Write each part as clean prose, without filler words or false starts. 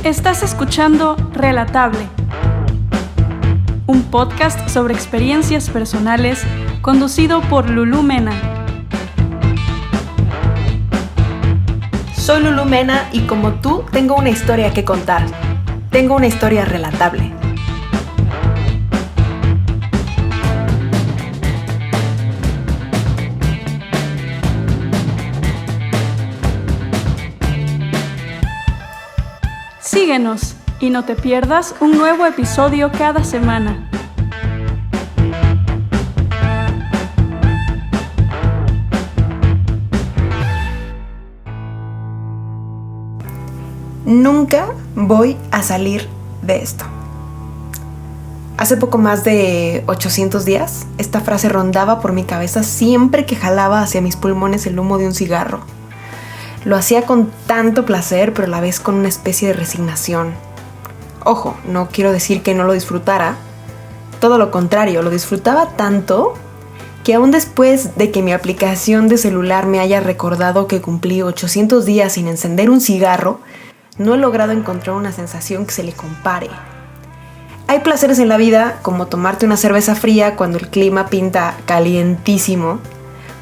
Estás escuchando Relatable, un podcast sobre experiencias personales conducido por Lulú Mena. Soy Lulú Mena y como tú tengo una historia que contar. Tengo una historia relatable. Síguenos y no te pierdas un nuevo episodio cada semana. Nunca voy a salir de esto. Hace poco más de 800 días, esta frase rondaba por mi cabeza siempre que jalaba hacia mis pulmones el humo de un cigarro. Lo hacía con tanto placer, pero a la vez con una especie de resignación. Ojo, no quiero decir que no lo disfrutara. Todo lo contrario, lo disfrutaba tanto que aún después de que mi aplicación de celular me haya recordado que cumplí 800 días sin encender un cigarro, no he logrado encontrar una sensación que se le compare. Hay placeres en la vida, como tomarte una cerveza fría cuando el clima pinta calientísimo,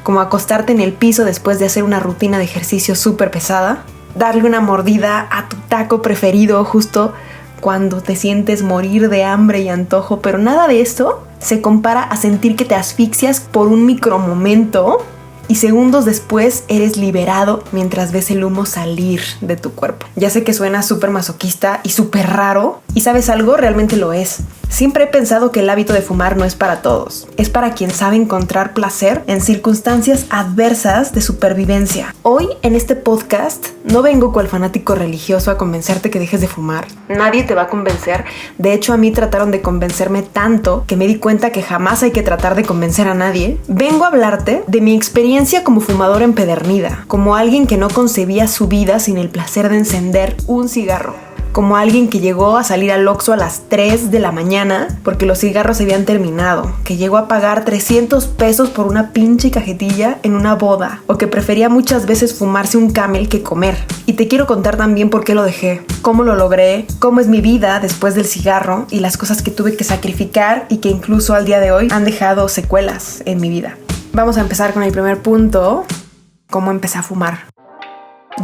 como acostarte en el piso después de hacer una rutina de ejercicio súper pesada, darle una mordida a tu taco preferido justo cuando te sientes morir de hambre y antojo, pero nada de esto se compara a sentir que te asfixias por un micromomento y segundos después eres liberado mientras ves el humo salir de tu cuerpo. Ya sé que suena súper masoquista y súper raro, y ¿sabes algo? Realmente lo es. Siempre he pensado que el hábito de fumar no es para todos. Es para quien sabe encontrar placer en circunstancias adversas de supervivencia. Hoy, en este podcast, no vengo cual fanático religioso a convencerte que dejes de fumar. Nadie te va a convencer. De hecho, a mí trataron de convencerme tanto que me di cuenta que jamás hay que tratar de convencer a nadie. Vengo a hablarte de mi experiencia como fumadora empedernida, como alguien que no concebía su vida sin el placer de encender un cigarro. Como alguien que llegó a salir al Oxxo a las 3 de la mañana porque los cigarros se habían terminado, que llegó a pagar 300 pesos por una pinche cajetilla en una boda, o que prefería muchas veces fumarse un Camel que comer. Y te quiero contar también por qué lo dejé, cómo lo logré, cómo es mi vida después del cigarro y las cosas que tuve que sacrificar y que incluso al día de hoy han dejado secuelas en mi vida. Vamos a empezar con el primer punto, cómo empecé a fumar.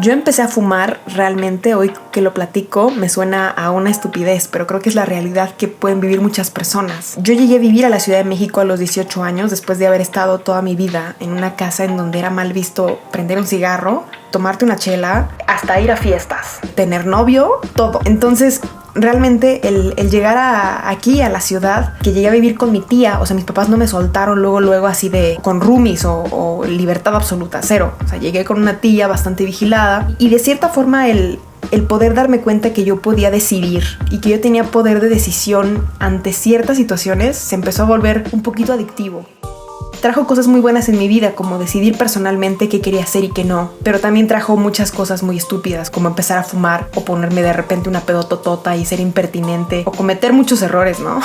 Yo empecé a fumar realmente, hoy que lo platico, me suena a una estupidez, pero creo que es la realidad que pueden vivir muchas personas. Yo llegué a vivir a la Ciudad de México a los 18 años, después de haber estado toda mi vida en una casa en donde era mal visto prender un cigarro, tomarte una chela, hasta ir a fiestas, tener novio, todo. Entonces, realmente el llegar aquí a la ciudad, que llegué a vivir con mi tía, o sea, mis papás no me soltaron luego así de con roomies o libertad absoluta, cero. O sea, llegué con una tía bastante vigilada y de cierta forma el poder darme cuenta que yo podía decidir y que yo tenía poder de decisión ante ciertas situaciones se empezó a volver un poquito adictivo. Trajo cosas muy buenas en mi vida, como decidir personalmente qué quería hacer y qué no. Pero también trajo muchas cosas muy estúpidas, como empezar a fumar o ponerme de repente una pedototota y ser impertinente o cometer muchos errores, ¿no?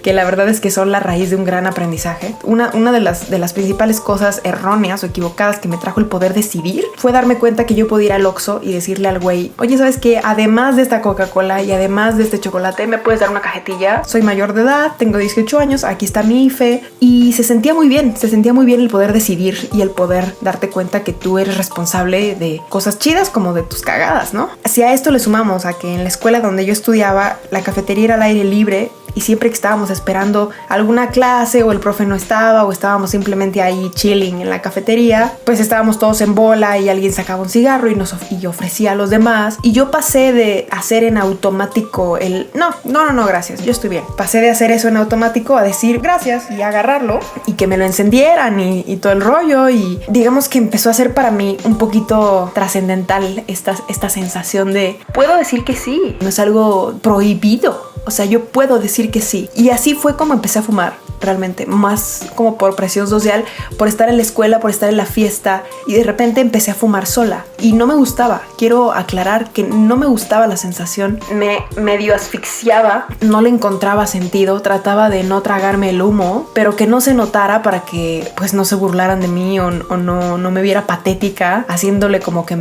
Que la verdad es que son la raíz de un gran aprendizaje. Una de las principales cosas erróneas o equivocadas que me trajo el poder decidir fue darme cuenta que yo podía ir al Oxxo y decirle al güey, oye, ¿sabes qué? Además de esta Coca-Cola y además de este chocolate, ¿me puedes dar una cajetilla? Soy mayor de edad, tengo 18 años, aquí está mi IFE. Y se sentía muy bien el poder decidir y el poder darte cuenta que tú eres responsable de cosas chidas como de tus cagadas, ¿no? Si a esto le sumamos a que en la escuela donde yo estudiaba, la cafetería era al aire libre y siempre que estábamos esperando alguna clase o el profe no estaba o estábamos simplemente ahí chilling en la cafetería, pues estábamos todos en bola y alguien sacaba un cigarro y ofrecía a los demás. Y yo pasé de hacer en automático no, gracias, yo estoy bien. Pasé de hacer eso en automático a decir gracias y agarrarlo y que me lo encendieran y todo el rollo. Y digamos que empezó a ser para mí un poquito trascendental esta sensación de puedo decir que sí, no es algo prohibido. O sea, yo puedo decir que sí. Y así fue como empecé a fumar. realmente, más como por presión social, por estar en la escuela, por estar en la fiesta, y de repente empecé a fumar sola y no me gustaba. Quiero aclarar que no me gustaba la sensación, me medio asfixiaba, no le encontraba sentido, trataba de no tragarme el humo, pero que no se notara para que pues no se burlaran de mí o no me viera patética haciéndole como que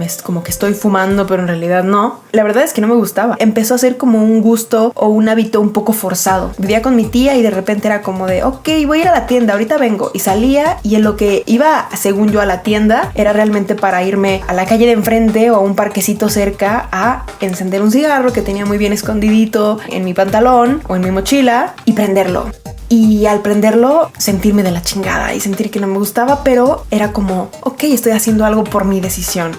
estoy fumando, pero en realidad no. La verdad es que no me gustaba. Empezó a ser como un gusto o un hábito un poco forzado. Vivía con mi tía y de repente era como de, ok, voy a ir a la tienda, ahorita vengo. Y salía, y en lo que iba, según yo, a la tienda, era realmente para irme a la calle de enfrente o a un parquecito cerca a encender un cigarro que tenía muy bien escondidito en mi pantalón o en mi mochila y prenderlo. Y al prenderlo, sentirme de la chingada y sentir que no me gustaba, pero era como, ok, estoy haciendo algo por mi decisión.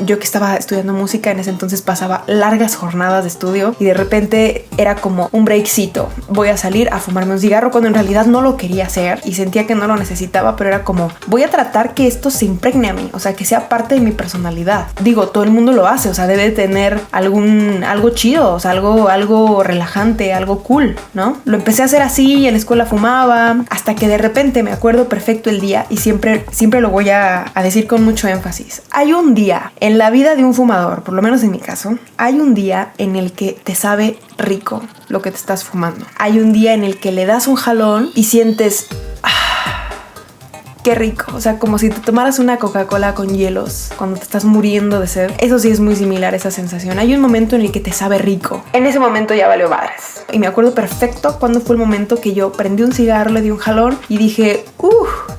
Yo que estaba estudiando música en ese entonces pasaba largas jornadas de estudio y de repente era como un breakcito. Voy a salir a fumarme un cigarro cuando en realidad no lo quería hacer y sentía que no lo necesitaba, pero era como, voy a tratar que esto se impregne a mí, o sea, que sea parte de mi personalidad. Digo, todo el mundo lo hace, o sea, debe tener algo chido, o sea, algo relajante, algo cool, ¿no? Lo empecé a hacer así y en la escuela fumaba, hasta que de repente me acuerdo perfecto el día y siempre lo voy a decir con mucho énfasis. Hay un día en la vida de un fumador, por lo menos en mi caso, hay un día en el que te sabe rico lo que te estás fumando. Hay un día en el que le das un jalón y sientes, qué rico. O sea, como si te tomaras una Coca-Cola con hielos cuando te estás muriendo de sed. Eso sí es muy similar a esa sensación. Hay un momento en el que te sabe rico. En ese momento ya valió madres. Y me acuerdo perfecto cuando fue el momento que yo prendí un cigarro, le di un jalón y dije,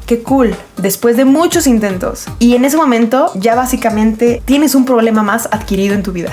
qué cool. Después de muchos intentos. Y en ese momento ya básicamente tienes un problema más adquirido en tu vida.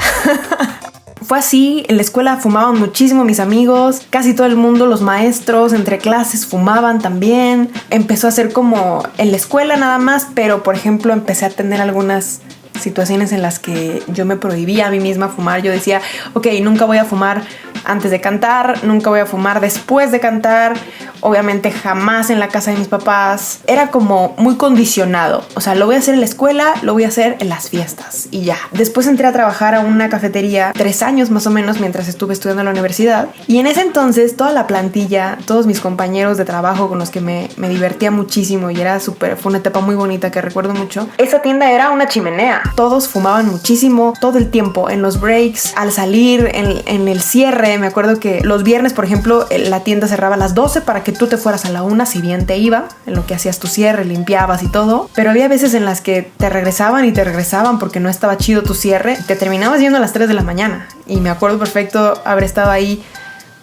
Fue así, en la escuela fumaban muchísimo mis amigos, casi todo el mundo, los maestros, entre clases fumaban también. Empezó a ser como en la escuela nada más, pero por ejemplo empecé a tener algunas situaciones en las que yo me prohibía a mí misma fumar. Yo decía, ok, nunca voy a fumar antes de cantar, nunca voy a fumar después de cantar, obviamente jamás en la casa de mis papás. Era como muy condicionado, o sea, lo voy a hacer en la escuela, lo voy a hacer en las fiestas y ya. Después entré a trabajar a una cafetería 3 años más o menos mientras estuve estudiando en la universidad, y en ese entonces toda la plantilla, todos mis compañeros de trabajo con los que me divertía muchísimo y fue una etapa muy bonita que recuerdo mucho. Esa tienda era una chimenea, todos fumaban muchísimo todo el tiempo, en los breaks, al salir, en el cierre. Me acuerdo que los viernes, por ejemplo, la tienda cerraba a las 12 para que tú te fueras a la 1 si bien te iba, en lo que hacías tu cierre, limpiabas y todo. Pero había veces en las que te regresaban porque no estaba chido tu cierre. Te terminabas yendo a las 3 de la mañana. Y me acuerdo perfecto haber estado ahí,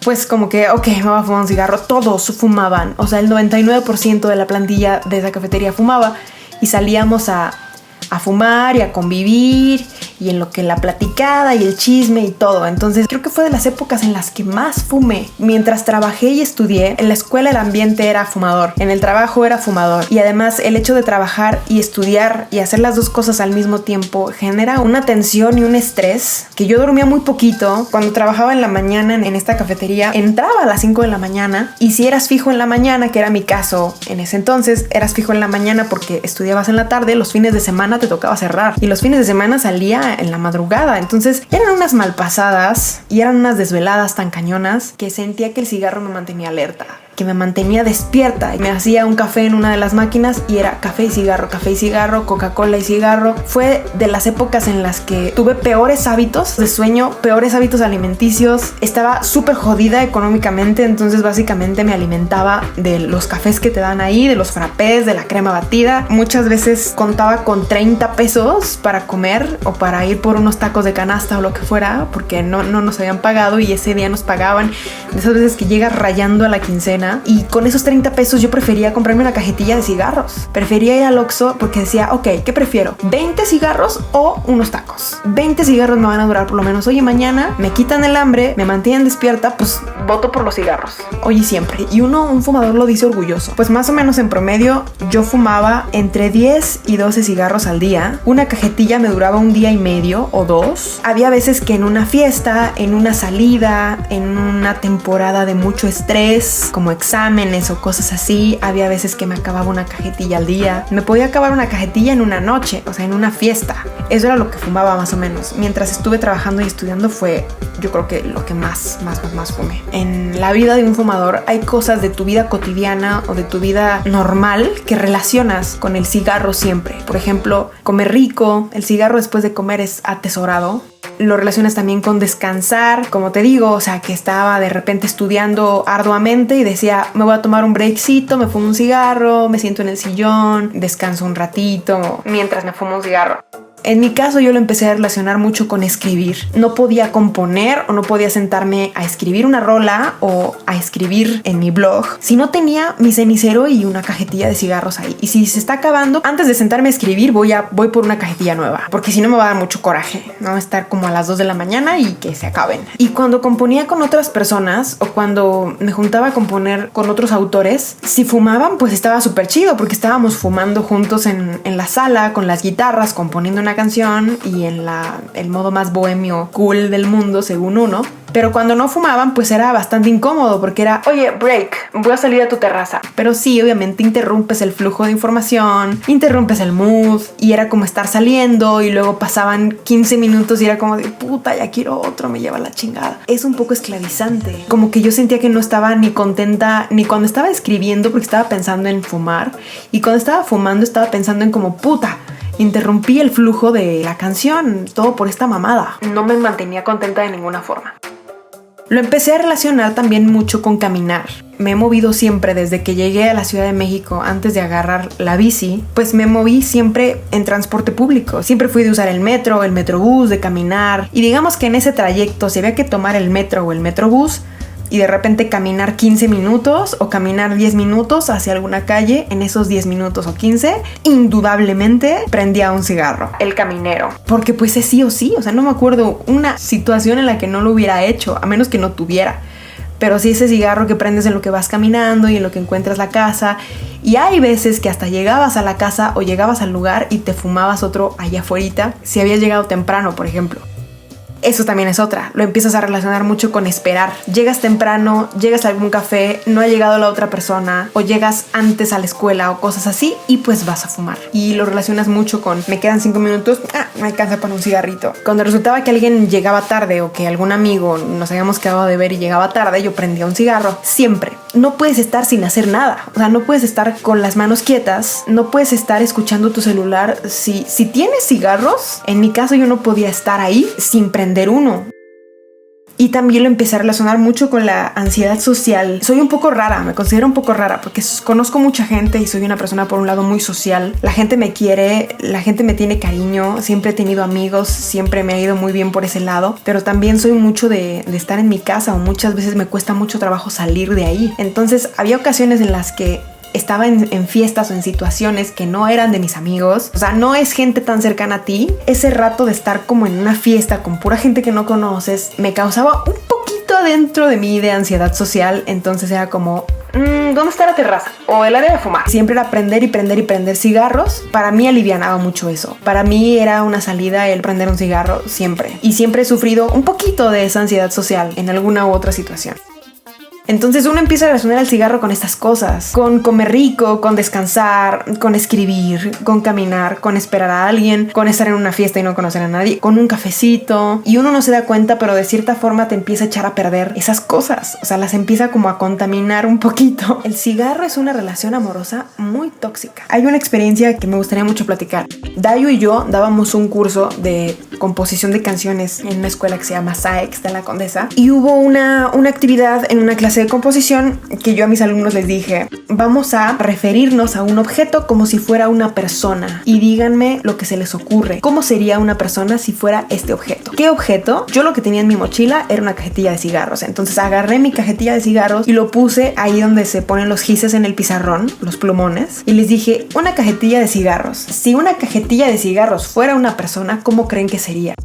pues como que, ok, me voy a fumar un cigarro. Todos fumaban. O sea, el 99% de la plantilla de esa cafetería fumaba. Y salíamos a fumar y a convivir, y en lo que la platicada y el chisme y todo. Entonces creo que fue de las épocas en las que más fumé. Mientras trabajé y estudié, en la escuela el ambiente era fumador, en el trabajo era fumador, y además el hecho de trabajar y estudiar y hacer las dos cosas al mismo tiempo genera una tensión y un estrés que yo dormía muy poquito. Cuando trabajaba en la mañana en esta cafetería, entraba a las 5 de la mañana, y si eras fijo en la mañana, que era mi caso en ese entonces, eras fijo en la mañana porque estudiabas en la tarde, los fines de semana te tocaba cerrar, y los fines de semana salía en la madrugada. Entonces eran unas malpasadas y eran unas desveladas tan cañonas que sentía que el cigarro me mantenía alerta, que me mantenía despierta. Me hacía un café en una de las máquinas y era café y cigarro, Coca-Cola y cigarro. Fue de las épocas en las que tuve peores hábitos de sueño, peores hábitos alimenticios. Estaba súper jodida económicamente, entonces básicamente me alimentaba de los cafés que te dan ahí, de los frappés, de la crema batida. Muchas veces contaba con 30 pesos para comer o para ir por unos tacos de canasta o lo que fuera, porque no nos habían pagado y ese día nos pagaban. De esas veces que llegas rayando a la quincena, y con esos 30 pesos yo prefería comprarme una cajetilla de cigarros. Prefería ir al Oxxo porque decía, ok, ¿qué prefiero? ¿20 cigarros o unos tacos? 20 cigarros me van a durar por lo menos hoy y mañana, me quitan el hambre, me mantienen despierta, pues voto por los cigarros. Hoy y siempre. Y un fumador lo dice orgulloso. Pues más o menos en promedio yo fumaba entre 10 y 12 cigarros al día. Una cajetilla me duraba un día y medio o 2. Había veces que en una fiesta, en una salida, en una temporada de mucho estrés, como exámenes o cosas así, había veces que me acababa una cajetilla al día. Me podía acabar una cajetilla en una noche, o sea, en una fiesta. Eso era lo que fumaba más o menos. Mientras estuve trabajando y estudiando fue, yo creo que lo que más fumé. en la vida de un fumador hay cosas de tu vida cotidiana o de tu vida normal que relacionas con el cigarro siempre. Por ejemplo, comer rico, el cigarro después de comer es atesorado. Lo relacionas también con descansar, como te digo, o sea, que estaba de repente estudiando arduamente y decía, me voy a tomar un breakcito, me fumo un cigarro, me siento en el sillón, descanso un ratito mientras me fumo un cigarro. En mi caso yo lo empecé a relacionar mucho con escribir. No podía componer o no podía sentarme a escribir una rola o a escribir en mi blog si no tenía mi cenicero y una cajetilla de cigarros ahí. Y si se está acabando, antes de sentarme a escribir voy por una cajetilla nueva, porque si no me va a dar mucho coraje, ¿no? Estar como a las 2 de la mañana y que se acaben. Y cuando componía con otras personas o cuando me juntaba a componer con otros autores, si fumaban pues estaba súper chido porque estábamos fumando juntos en la sala con las guitarras, componiendo una canción y en el modo más bohemio cool del mundo según uno. Pero cuando no fumaban pues era bastante incómodo porque era, oye, break, voy a salir a tu terraza. Pero sí, obviamente interrumpes el flujo de información, interrumpes el mood y era como estar saliendo y luego pasaban 15 minutos y era como de puta, ya quiero otro, me lleva la chingada. Es un poco esclavizante, como que yo sentía que no estaba ni contenta ni cuando estaba escribiendo porque estaba pensando en fumar y cuando estaba fumando estaba pensando en como puta, interrumpí el flujo de la canción, todo por esta mamada. No me mantenía contenta de ninguna forma. Lo empecé a relacionar también mucho con caminar. Me he movido siempre desde que llegué a la Ciudad de México antes de agarrar la bici, pues me moví siempre en transporte público. Siempre fui de usar el metrobús, de caminar. Y digamos que en ese trayecto, si había que tomar el metro o el metrobús, y de repente caminar 15 minutos o caminar 10 minutos hacia alguna calle, en esos 10 minutos o 15, indudablemente prendía un cigarro. El caminero. Porque pues es sí o sí, o sea, no me acuerdo una situación en la que no lo hubiera hecho, a menos que no tuviera. Pero sí ese cigarro que prendes en lo que vas caminando y en lo que encuentras la casa. Y hay veces que hasta llegabas a la casa o llegabas al lugar y te fumabas otro allá afuera, si habías llegado temprano, por ejemplo. Eso también es otra, lo empiezas a relacionar mucho con esperar. Llegas temprano, llegas a algún café, no ha llegado la otra persona o llegas antes a la escuela o cosas así y pues vas a fumar. Y lo relacionas mucho con me quedan 5 minutos, me alcanza para un cigarrito. Cuando resultaba que alguien llegaba tarde o que algún amigo nos habíamos quedado de ver y llegaba tarde, yo prendía un cigarro. Siempre. No puedes estar sin hacer nada. O sea, no puedes estar con las manos quietas, no puedes estar escuchando tu celular. Si tienes cigarros, en mi caso yo no podía estar ahí sin prender uno. Y también lo empecé a relacionar mucho con la ansiedad social. Soy un poco rara, me considero un poco rara porque conozco mucha gente y soy una persona por un lado muy social. La gente me quiere, la gente me tiene cariño, siempre he tenido amigos, siempre me ha ido muy bien por ese lado, pero también soy mucho de estar en mi casa o muchas veces me cuesta mucho trabajo salir de ahí. Entonces había ocasiones en las que estaba en fiestas o en situaciones que no eran de mis amigos, o sea, no es gente tan cercana a ti. Ese rato de estar como en una fiesta con pura gente que no conoces me causaba un poquito adentro de mí de ansiedad social. Entonces era como, ¿dónde está la terraza? O el área de fumar. Siempre era prender y prender y prender cigarros. Para mí alivianaba mucho eso. Para mí era una salida el prender un cigarro siempre. Y siempre he sufrido un poquito de esa ansiedad social en alguna u otra situación. Entonces uno empieza a relacionar el cigarro con estas cosas, con comer rico, con descansar, con escribir, con caminar, con esperar a alguien, con estar en una fiesta y no conocer a nadie, con un cafecito. Y uno no se da cuenta, pero de cierta forma te empieza a echar a perder esas cosas. O sea, las empieza como a contaminar un poquito. El cigarro es una relación amorosa muy tóxica. Hay una experiencia que me gustaría mucho platicar. Dayo y yo dábamos un curso de composición de canciones en una escuela que se llama SAEX de la Condesa. Y hubo una actividad en una clase de composición que yo a mis alumnos les dije, vamos a referirnos a un objeto como si fuera una persona y díganme lo que se les ocurre. ¿Cómo sería una persona si fuera este objeto? ¿Qué objeto? Yo lo que tenía en mi mochila era una cajetilla de cigarros. Entonces agarré mi cajetilla de cigarros y lo puse ahí donde se ponen los gises en el pizarrón, los plumones, y les dije, una cajetilla de cigarros. Si una cajetilla de cigarros fuera una persona, ¿cómo creen que sería?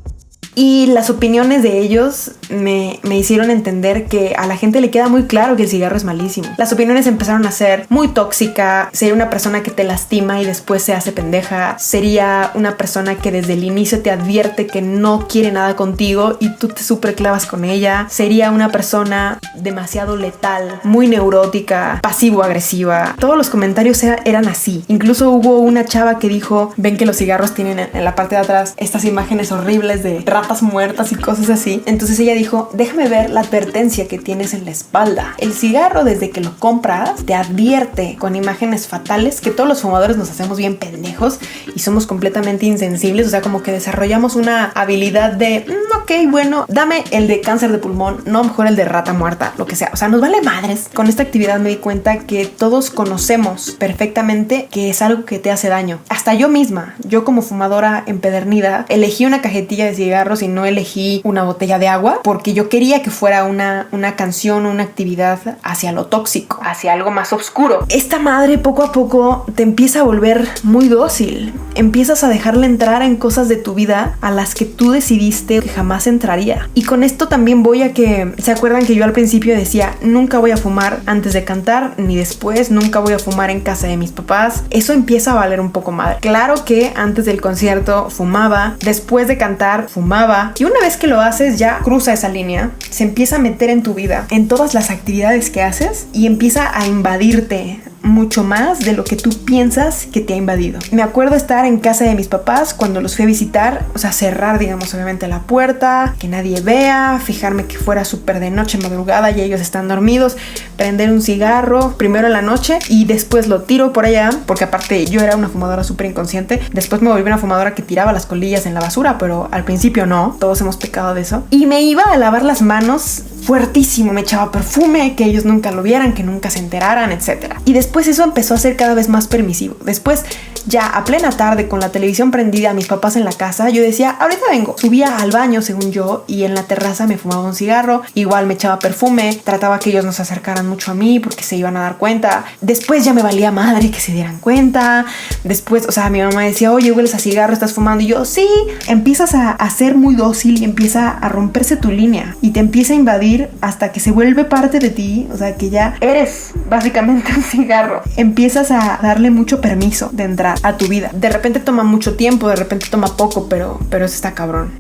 Y las opiniones de ellos me hicieron entender que a la gente le queda muy claro que el cigarro es malísimo. Las opiniones empezaron a ser muy tóxica. Sería una persona que te lastima y después se hace pendeja. Sería una persona que desde el inicio te advierte que no quiere nada contigo y tú te súper clavas con ella. Sería una persona demasiado letal, muy neurótica, pasivo-agresiva. Todos los comentarios eran así. Incluso hubo una chava que dijo, ven que los cigarros tienen en la parte de atrás estas imágenes horribles de ratas ratas muertas y cosas así. Entonces ella dijo, déjame ver la advertencia que tienes en la espalda. El cigarro, desde que lo compras, te advierte con imágenes fatales, que todos los fumadores nos hacemos bien pendejos y somos completamente insensibles. O sea, como que desarrollamos una habilidad de ok, bueno, dame el de cáncer de pulmón, no, mejor el de rata muerta, lo que sea. O sea, nos vale madres. Con esta actividad me di cuenta que todos conocemos perfectamente que es algo que te hace daño. Hasta yo misma, yo como fumadora empedernida, elegí una cajetilla de cigarros y no elegí una botella de agua porque yo quería que fuera una canción o una actividad hacia lo tóxico, hacia algo más oscuro. Esta madre poco a poco te empieza a volver muy dócil. Empiezas a dejarle entrar en cosas de tu vida a las que tú decidiste que jamás entraría. Y con esto también voy a que, ¿se acuerdan que yo al principio decía, nunca voy a fumar antes de cantar ni después, nunca voy a fumar en casa de mis papás? Eso empieza a valer un poco madre. Claro que antes del concierto fumaba, después de cantar fumaba, y una vez que lo haces ya cruza esa línea, se empieza a meter en tu vida, en todas las actividades que haces y empieza a invadirte mucho más de lo que tú piensas que te ha invadido. Me acuerdo estar en casa de mis papás cuando los fui a visitar, o sea, cerrar, digamos, obviamente la puerta, que nadie vea, fijarme que fuera súper de noche, madrugada y ellos están dormidos, prender un cigarro primero en la noche y después lo tiro por allá, porque aparte yo era una fumadora súper inconsciente. Después me volví una fumadora que tiraba las colillas en la basura, pero al principio no, todos hemos pecado de eso. Y me iba a lavar las manos fuertísimo, me echaba perfume, que ellos nunca lo vieran, que nunca se enteraran, etc. Y después eso empezó a ser cada vez más permisivo. Después, ya a plena tarde, con la televisión prendida, mis papás en la casa, yo decía, ahorita vengo. Subía al baño, según yo, y en la terraza me fumaba un cigarro, igual me echaba perfume, trataba que ellos no se acercaran mucho a mí porque se iban a dar cuenta. Después ya me valía madre que se dieran cuenta. Después, o sea, mi mamá decía, oye, hueles a cigarro, estás fumando. Y yo, sí. Empiezas a ser muy dócil y empieza a romperse tu línea y te empieza a invadir hasta que se vuelve parte de ti, o sea, que ya eres básicamente un cigarro. Empiezas a darle mucho permiso de entrar a tu vida. De repente toma mucho tiempo, de repente toma poco, pero eso está cabrón.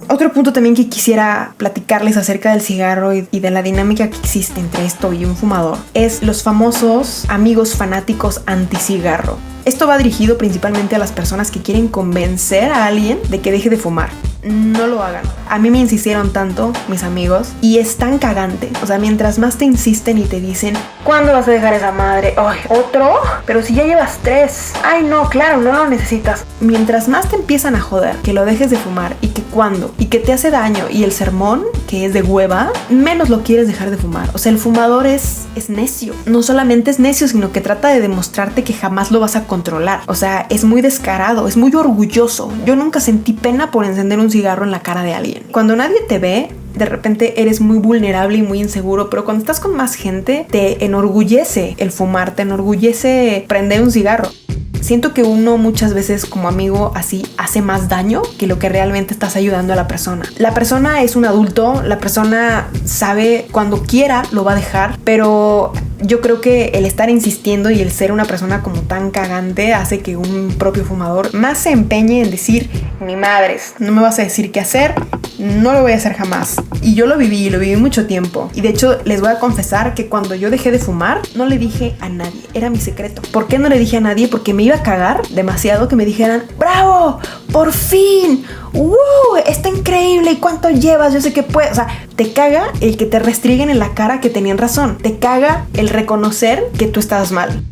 Otro punto también que quisiera platicarles acerca del cigarro y de la dinámica que existe entre esto y un fumador es los famosos amigos fanáticos anti-cigarro. Esto va dirigido principalmente a las personas que quieren convencer a alguien de que deje de fumar. No lo hagan. A mí me insistieron tanto mis amigos y es tan cagante. O sea, mientras más te insisten y te dicen, ¿cuándo vas a dejar esa madre? Ay, ¿otro? Pero si ya llevas 3. Ay, no, claro, no lo necesitas. Mientras más te empiezan a joder que lo dejes de fumar y que cuándo y que te hace daño y el sermón, que es de hueva, menos lo quieres dejar de fumar. O sea, el fumador es necio. No solamente es necio, sino que trata de demostrarte que jamás lo vas a controlar. O sea, es muy descarado, es muy orgulloso. Yo nunca sentí pena por encender un cigarro en la cara de alguien. Cuando nadie te ve, de repente eres muy vulnerable y muy inseguro, pero cuando estás con más gente, te enorgullece el fumar, te enorgullece prender un cigarro. Siento que uno muchas veces como amigo así hace más daño que lo que realmente estás ayudando a la persona. La persona es un adulto, la persona sabe cuando quiera lo va a dejar, pero yo creo que el estar insistiendo y el ser una persona como tan cagante hace que un propio fumador más se empeñe en decir, ni madres, no me vas a decir qué hacer, no lo voy a hacer jamás. Y yo lo viví mucho tiempo. Y de hecho les voy a confesar que cuando yo dejé de fumar, no le dije a nadie, era mi secreto. ¿Por qué no le dije a nadie? Porque me iba a cagar demasiado que me dijeran, ¡bravo! ¡Por fin! ¡Está increíble! ¿Y cuánto llevas? Yo sé que puedes. O sea, te caga el que te restrieguen en la cara que tenían razón. Te caga el reconocer que tú estabas mal.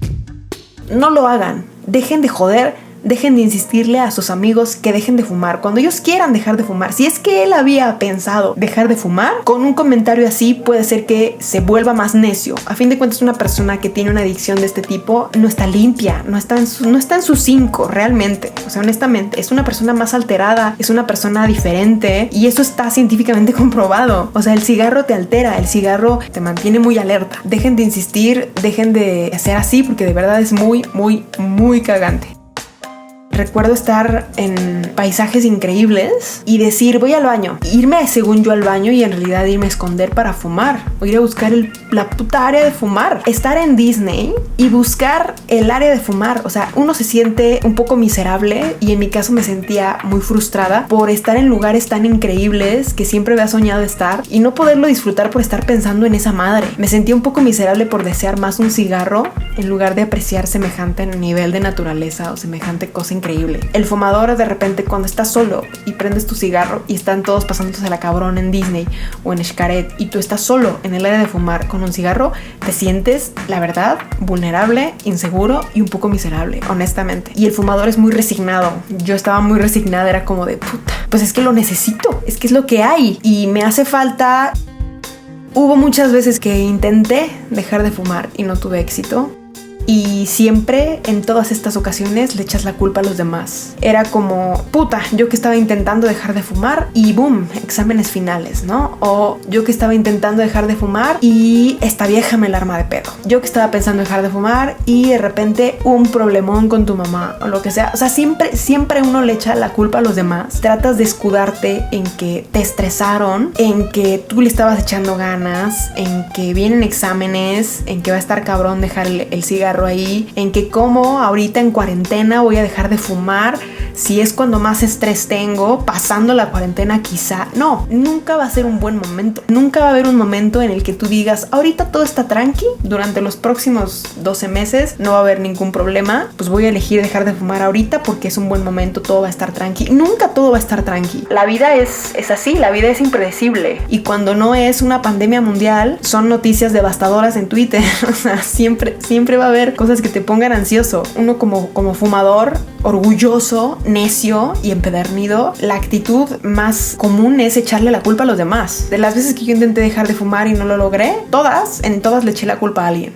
No lo hagan. Dejen de joder. Dejen de insistirle a sus amigos que dejen de fumar cuando ellos quieran dejar de fumar. Si es que él había pensado dejar de fumar, con un comentario así puede ser que se vuelva más necio. A fin de cuentas, una persona que tiene una adicción de este tipo no está limpia, no está en sus 5 realmente. O sea, honestamente, es una persona más alterada, es una persona diferente y eso está científicamente comprobado. O sea, el cigarro te altera, el cigarro te mantiene muy alerta. Dejen de insistir, dejen de hacer así porque de verdad es muy, muy, muy cagante. Recuerdo estar en paisajes increíbles y decir, voy al baño. Irme según yo al baño y en realidad irme a esconder para fumar. O ir a buscar la puta área de fumar. Estar en Disney y buscar el área de fumar. O sea, uno se siente un poco miserable y en mi caso me sentía muy frustrada por estar en lugares tan increíbles que siempre había soñado estar y no poderlo disfrutar por estar pensando en esa madre. Me sentía un poco miserable por desear más un cigarro en lugar de apreciar semejante nivel de naturaleza o semejante cosa increíble increíble. El fumador de repente cuando estás solo y prendes tu cigarro y están todos pasándose la cabrón en Disney o en Xcaret y tú estás solo en el área de fumar con un cigarro, te sientes, la verdad, vulnerable, inseguro y un poco miserable, honestamente. Y el fumador es muy resignado. Yo estaba muy resignada, era como de puta, pues es que lo necesito, es que es lo que hay y me hace falta. Hubo muchas veces que intenté dejar de fumar y no tuve éxito. Y siempre, en todas estas ocasiones, le echas la culpa a los demás. Era como, puta, yo que estaba intentando dejar de fumar y boom, exámenes finales, ¿no? O yo que estaba intentando dejar de fumar y esta vieja me la arma de pedo. Yo que estaba pensando dejar de fumar y de repente un problemón con tu mamá o lo que sea. O sea, siempre uno le echa la culpa a los demás. Tratas de escudarte en que te estresaron, en que tú le estabas echando ganas, en que vienen exámenes, en que va a estar cabrón dejar el cigarro ahí, en que como ahorita en cuarentena voy a dejar de fumar, si es cuando más estrés tengo, pasando la cuarentena quizá. No, nunca va a ser un buen momento. Nunca va a haber un momento en el que tú digas, ahorita todo está tranqui, durante los próximos 12 meses no va a haber ningún problema, pues voy a elegir dejar de fumar ahorita porque es un buen momento, todo va a estar tranqui. Nunca todo va a estar tranqui. La vida es así, la vida es impredecible. Y cuando no es una pandemia mundial, son noticias devastadoras en Twitter. O sea, siempre va a haber cosas que te pongan ansioso. Uno como fumador, orgulloso, necio y empedernido, la actitud más común es echarle la culpa a los demás. De las veces que yo intenté dejar de fumar y no lo logré, en todas le eché la culpa a alguien.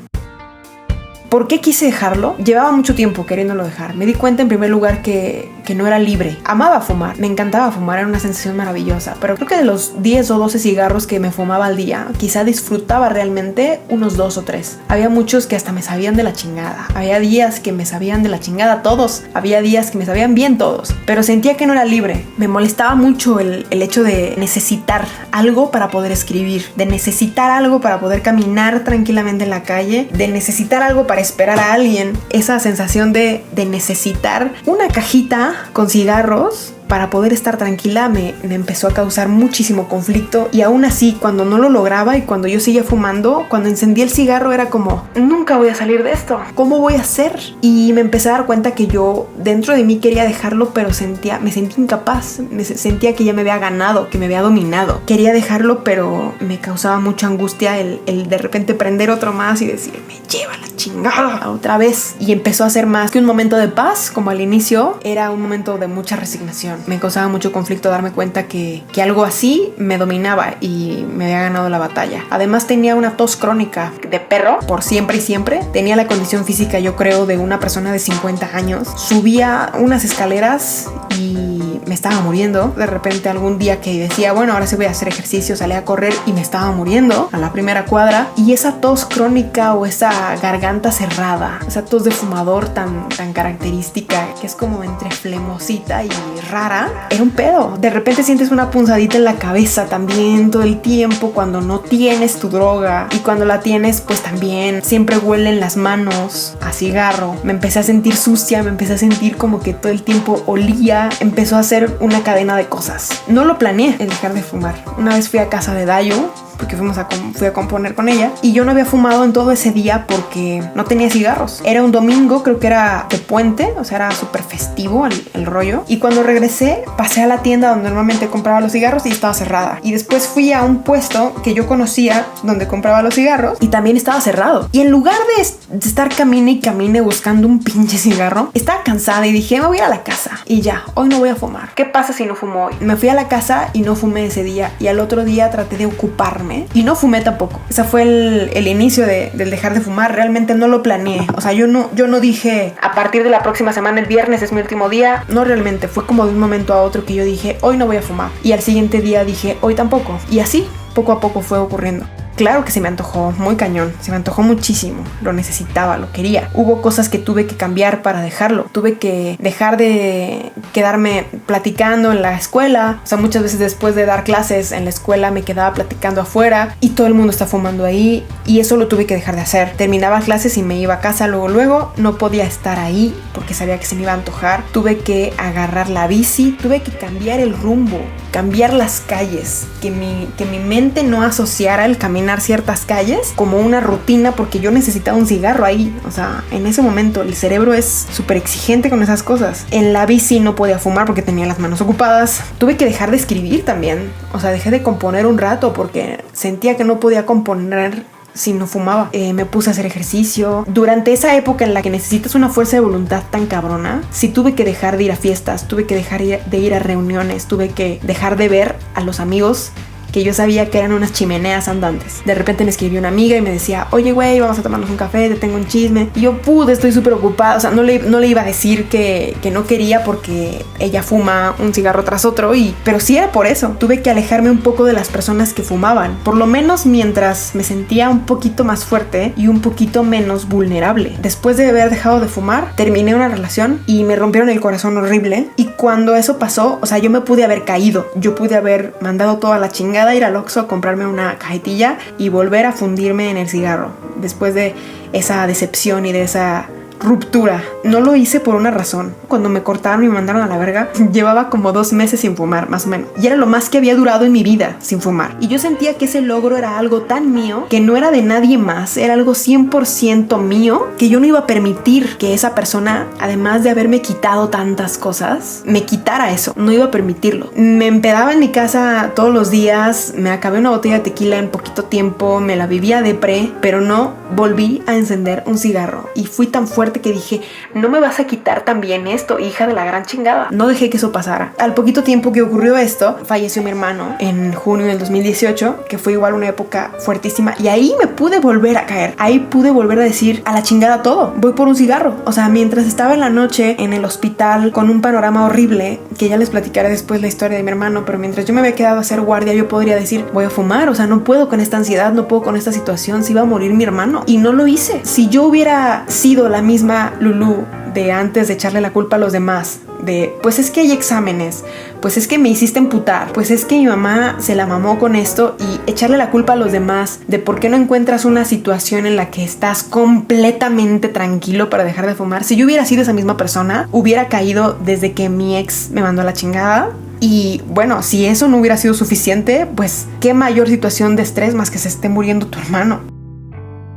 ¿Por qué quise dejarlo? Llevaba mucho tiempo queriéndolo dejar. Me di cuenta en primer lugar que no era libre. Amaba fumar, me encantaba fumar, era una sensación maravillosa. Pero creo que de los 10 o 12 cigarros que me fumaba al día, quizá disfrutaba realmente unos 2 o 3. Había muchos que hasta me sabían de la chingada. Había días que me sabían de la chingada todos. Había días que me sabían bien todos. Pero sentía que no era libre. Me molestaba mucho el hecho de necesitar algo para poder escribir, de necesitar algo para poder caminar tranquilamente en la calle, de necesitar algo para esperar a alguien. Esa sensación de necesitar una cajita con cigarros para poder estar tranquila me empezó a causar muchísimo conflicto. Y aún así, cuando no lo lograba y cuando yo seguía fumando, cuando encendía el cigarro era como, nunca voy a salir de esto, ¿cómo voy a hacer? Y me empecé a dar cuenta que yo dentro de mí quería dejarlo, pero me sentía incapaz, sentía que ya me había ganado, que me había dominado. Quería dejarlo, pero me causaba mucha angustia el de repente prender otro más y decir, me lleva la chingada otra vez. Y empezó a ser más que un momento de paz, como al inicio, era un momento de mucha resignación. Me causaba mucho conflicto darme cuenta que algo así me dominaba y me había ganado la batalla. Además tenía una tos crónica de perro por siempre y siempre. Tenía la condición física, yo creo, de una persona de 50 años. Subía unas escaleras y me estaba muriendo. De repente algún día que decía, bueno, ahora sí voy a hacer ejercicio, salí a correr y me estaba muriendo a la primera cuadra. Y esa tos crónica o esa garganta cerrada, esa tos de fumador tan característica, que es como entre flemosita y rara, era un pedo. De repente sientes una punzadita en la cabeza también todo el tiempo cuando no tienes tu droga, y cuando la tienes pues también siempre huelen las manos a cigarro. Me empecé a sentir sucia, me empecé a sentir como que todo el tiempo olía. Empezó a ser una cadena de cosas. No lo planeé el dejar de fumar. Una vez fui a casa de Dayo porque fui a componer con ella y yo no había fumado en todo ese día porque no tenía cigarros. Era un domingo, creo que era de puente, o sea, era súper festivo el rollo. Y cuando regresé, pasé a la tienda donde normalmente compraba los cigarros y estaba cerrada. Y después fui a un puesto que yo conocía donde compraba los cigarros y también estaba cerrado. Y en lugar de estar camine y camine buscando un pinche cigarro, estaba cansada y dije, me voy a ir a la casa y ya, hoy no voy a fumar. ¿Qué pasa si no fumo hoy? Me fui a la casa y no fumé ese día, y al otro día traté de ocuparme y no fumé tampoco. Ese fue el inicio del dejar de fumar. Realmente no lo planeé. O sea, yo no dije, a partir de la próxima semana, el viernes es mi último día. No, realmente fue como de un momento a otro que yo dije, hoy no voy a fumar. Y al siguiente día dije, hoy tampoco. Y así, poco a poco fue ocurriendo. Claro que se me antojó muy cañón, se me antojó muchísimo, lo necesitaba, lo quería. Hubo cosas que tuve que cambiar para dejarlo. Tuve que dejar de quedarme platicando en la escuela. O sea, muchas veces después de dar clases en la escuela me quedaba platicando afuera y todo el mundo está fumando ahí, y eso lo tuve que dejar de hacer. Terminaba clases y me iba a casa luego. No podía estar ahí porque sabía que se me iba a antojar. Tuve que agarrar la bici, tuve que cambiar el rumbo, cambiar las calles, que mi mente no asociara el caminar ciertas calles como una rutina, porque yo necesitaba un cigarro ahí. O sea, en ese momento el cerebro es súper exigente con esas cosas. En la bici no podía fumar porque tenía las manos ocupadas. Tuve que dejar de escribir también. O sea, dejé de componer un rato porque sentía que no podía componer si no fumaba. Me puse a hacer ejercicio. Durante esa época en la que necesitas una fuerza de voluntad tan cabrona, sí tuve que dejar de ir a fiestas, tuve que dejar de ir a reuniones, tuve que dejar de ver a los amigos que yo sabía que eran unas chimeneas andantes. De repente me escribió una amiga y me decía, oye güey, vamos a tomarnos un café, te tengo un chisme. Y yo estoy súper ocupada. O sea, no le iba a decir que no quería porque ella fuma un cigarro tras otro, pero sí era por eso. Tuve que alejarme un poco de las personas que fumaban, por lo menos mientras me sentía un poquito más fuerte y un poquito menos vulnerable. Después de haber dejado de fumar, terminé una relación y me rompieron el corazón horrible. Y cuando eso pasó, o sea, yo me pude haber caído, yo pude haber mandado toda la chingada, ir al Oxxo a comprarme una cajetilla y volver a fundirme en el cigarro después de esa decepción y de esa ruptura. No lo hice por una razón. Cuando me cortaron y me mandaron a la verga, llevaba como 2 meses sin fumar, más o menos. Y era lo más que había durado en mi vida sin fumar. Y yo sentía que ese logro era algo tan mío, que no era de nadie más, era algo 100% mío, que yo no iba a permitir que esa persona, además de haberme quitado tantas cosas, me quitara eso. No iba a permitirlo. Me empedaba en mi casa todos los días, me acabé una botella de tequila en poquito tiempo, me la vivía depre, pero no volví a encender un cigarro. Y fui tan fuerte que dije, no me vas a quitar también esto, hija de la gran chingada. No dejé que eso pasara. Al poquito tiempo que ocurrió esto, falleció mi hermano en junio del 2018, que fue igual una época fuertísima, y ahí me pude volver a caer. Ahí pude volver a decir, a la chingada todo, voy por un cigarro. O sea, mientras estaba en la noche en el hospital con un panorama horrible, que ya les platicaré después la historia de mi hermano, pero mientras yo me había quedado a hacer guardia, yo podría decir, voy a fumar. O sea, no puedo con esta ansiedad, no puedo con esta situación, se iba a morir mi hermano. Y no lo hice. Si yo hubiera sido la misma Lulu de antes de echarle la culpa a los demás, de pues es que hay exámenes, pues es que me hiciste emputar, pues es que mi mamá se la mamó con esto, y echarle la culpa a los demás de por qué no encuentras una situación en la que estás completamente tranquilo para dejar de fumar. Si yo hubiera sido esa misma persona, hubiera caído desde que mi ex me mandó a la chingada. Y bueno, si eso no hubiera sido suficiente, pues qué mayor situación de estrés más que se esté muriendo tu hermano.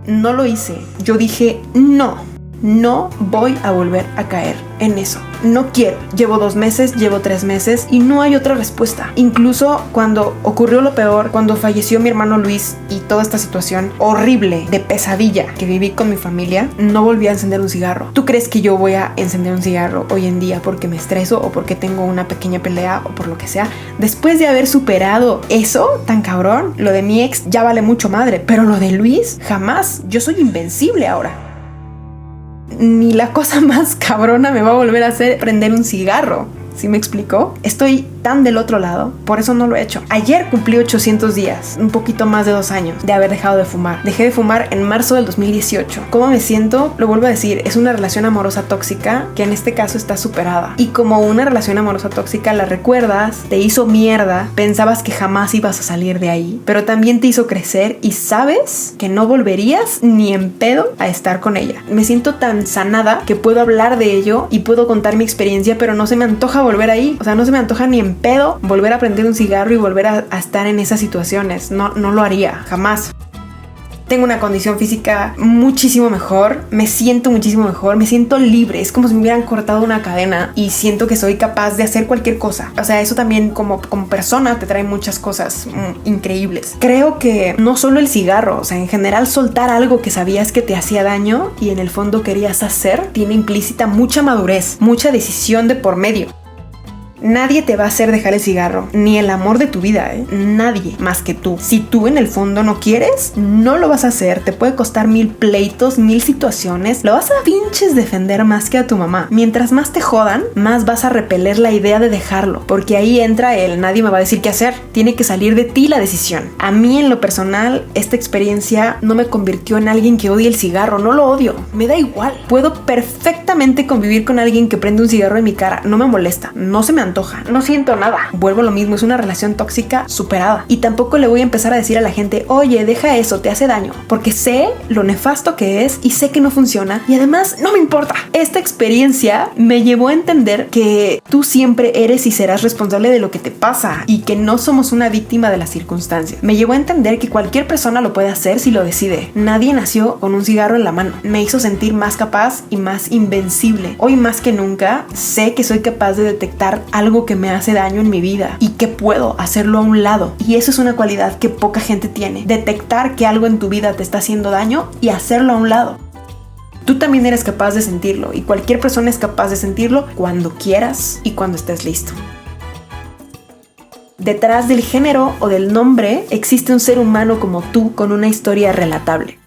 No lo hice. Yo dije, no voy a volver a caer en eso. No quiero. Llevo 2 meses, llevo 3 meses y no hay otra respuesta. Incluso cuando ocurrió lo peor, cuando falleció mi hermano Luis y toda esta situación horrible de pesadilla que viví con mi familia, no volví a encender un cigarro. ¿Tú crees que yo voy a encender un cigarro hoy en día porque me estreso o porque tengo una pequeña pelea o por lo que sea? Después de haber superado eso tan cabrón, lo de mi ex ya vale mucho madre, pero lo de Luis, jamás. Yo soy invencible ahora. Ni la cosa más cabrona me va a volver a hacer prender un cigarro. ¿Sí me explicó? Estoy tan del otro lado, por eso no lo he hecho. Ayer cumplí 800 días, un poquito más de 2 años de haber dejado de fumar. Dejé de fumar en marzo del 2018. ¿Cómo me siento? Lo vuelvo a decir, es una relación amorosa tóxica que en este caso está superada. Y como una relación amorosa tóxica la recuerdas, te hizo mierda, pensabas que jamás ibas a salir de ahí, pero también te hizo crecer y sabes que no volverías ni en pedo a estar con ella. Me siento tan sanada que puedo hablar de ello y puedo contar mi experiencia, pero no se me antoja volver ahí. O sea, no se me antoja ni en pedo volver a prender un cigarro y volver a estar en esas situaciones. No lo haría, jamás. Tengo una condición física muchísimo mejor, me siento muchísimo mejor, me siento libre, es como si me hubieran cortado una cadena y siento que soy capaz de hacer cualquier cosa. O sea, eso también como persona te trae muchas cosas increíbles. Creo que no solo el cigarro, o sea, en general soltar algo que sabías que te hacía daño y en el fondo querías hacer, tiene implícita mucha madurez, mucha decisión de por medio. Nadie te va a hacer dejar el cigarro, ni el amor de tu vida, nadie más que tú. Si tú en el fondo no quieres, no lo vas a hacer. Te puede costar 1000 pleitos, 1000 situaciones. Lo vas a pinches defender más que a tu mamá. Mientras más te jodan, más vas a repeler la idea de dejarlo, porque ahí entra el nadie me va a decir qué hacer. Tiene que salir de ti la decisión. A mí en lo personal, esta experiencia no me convirtió en alguien que odie el cigarro. No lo odio, me da igual. Puedo perfectamente convivir con alguien que prende un cigarro en mi cara. No me molesta, no se me antoja, no siento nada. Vuelvo a lo mismo, es una relación tóxica superada. Y tampoco le voy a empezar a decir a la gente, oye, deja eso, te hace daño, porque sé lo nefasto que es y sé que no funciona y además no me importa. Esta experiencia me llevó a entender que tú siempre eres y serás responsable de lo que te pasa y que no somos una víctima de las circunstancias. Me llevó a entender que cualquier persona lo puede hacer si lo decide. Nadie nació con un cigarro en la mano. Me hizo sentir más capaz y más invencible. Hoy más que nunca sé que soy capaz de detectar algo que me hace daño en mi vida y que puedo hacerlo a un lado. Y eso es una cualidad que poca gente tiene. Detectar que algo en tu vida te está haciendo daño y hacerlo a un lado. Tú también eres capaz de sentirlo y cualquier persona es capaz de sentirlo cuando quieras y cuando estés listo. Detrás del género o del nombre existe un ser humano como tú con una historia relatable.